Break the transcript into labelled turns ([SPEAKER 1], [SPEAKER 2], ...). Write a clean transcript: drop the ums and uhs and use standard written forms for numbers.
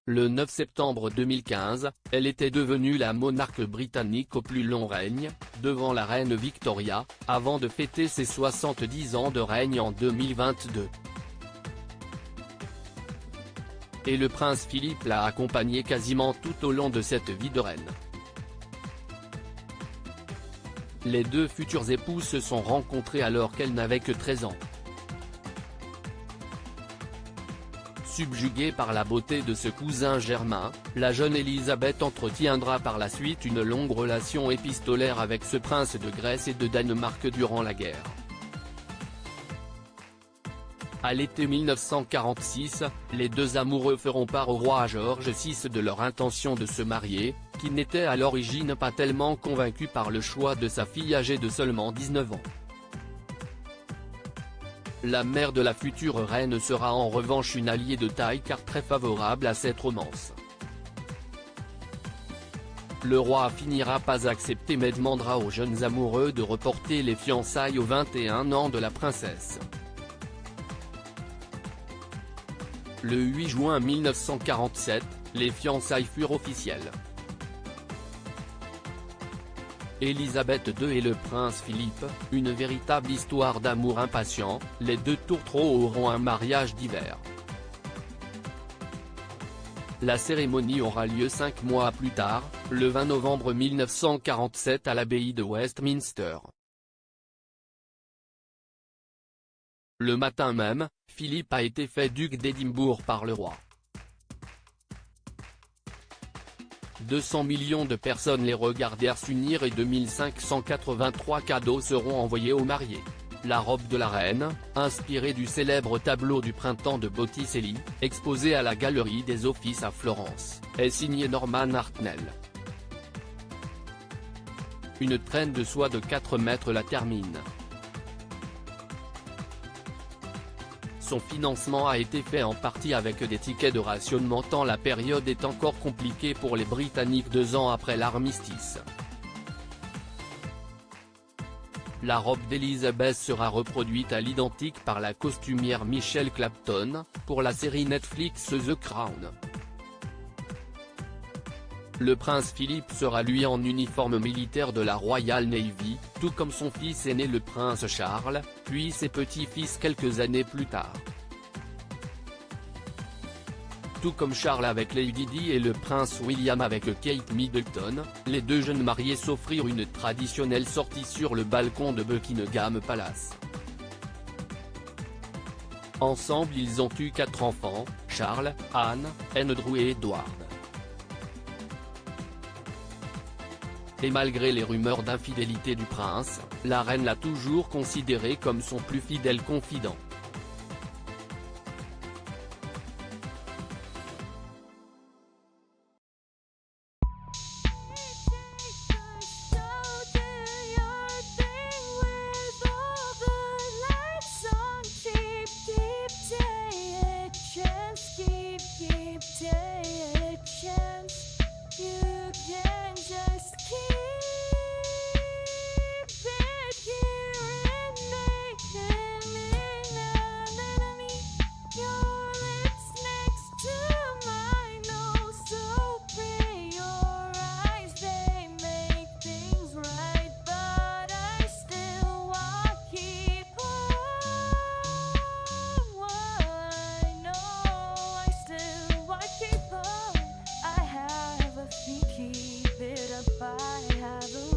[SPEAKER 1] Le 9 septembre 2015, elle était devenue la monarque britannique au plus long règne, devant la reine Victoria, avant de fêter ses 70 ans de règne en 2022. Et le prince Philippe l'a accompagnée quasiment tout au long de cette vie de reine. Les deux futurs époux se sont rencontrés alors qu'elle n'avait que 13 ans. Subjuguée par la beauté de ce cousin germain, la jeune Élisabeth entretiendra par la suite une longue relation épistolaire avec ce prince de Grèce et de Danemark durant la guerre. À l'été 1946, les deux amoureux feront part au roi George VI de leur intention de se marier, qui n'était à l'origine pas tellement convaincu par le choix de sa fille âgée de seulement 19 ans. La mère de la future reine sera en revanche une alliée de taille car très favorable à cette romance. Le roi finira pas accepter mais demandera aux jeunes amoureux de reporter les fiançailles aux 21 ans de la princesse. Le 8 juin 1947, les fiançailles furent officielles. Élisabeth II et le prince Philippe, une véritable histoire d'amour impatient, les deux tourtereaux auront un mariage d'hiver. La cérémonie aura lieu 5 mois plus tard, le 20 novembre 1947 à l'abbaye de Westminster. Le matin même, Philippe a été fait duc d'Édimbourg par le roi. 200 millions de personnes les regardèrent s'unir et 2583 cadeaux seront envoyés aux mariés. La robe de la reine, inspirée du célèbre tableau du printemps de Botticelli, exposé à la Galerie des Offices à Florence, est signée Norman Hartnell. Une traîne de soie de 4 mètres la termine. Son financement a été fait en partie avec des tickets de rationnement tant la période est encore compliquée pour les Britanniques 2 ans après l'armistice. La robe d'Elizabeth sera reproduite à l'identique par la costumière Michelle Clapton, pour la série Netflix The Crown. Le prince Philippe sera lui en uniforme militaire de la Royal Navy, tout comme son fils aîné le prince Charles, puis ses petits-fils quelques années plus tard. Tout comme Charles avec Lady Di et le prince William avec Kate Middleton, les deux jeunes mariés s'offrirent une traditionnelle sortie sur le balcon de Buckingham Palace. Ensemble ils ont eu 4 enfants, Charles, Anne, Andrew et Edward. Et malgré les rumeurs d'infidélité du prince, la reine l'a toujours considéré comme son plus fidèle confident.
[SPEAKER 2] Keep it up, I have a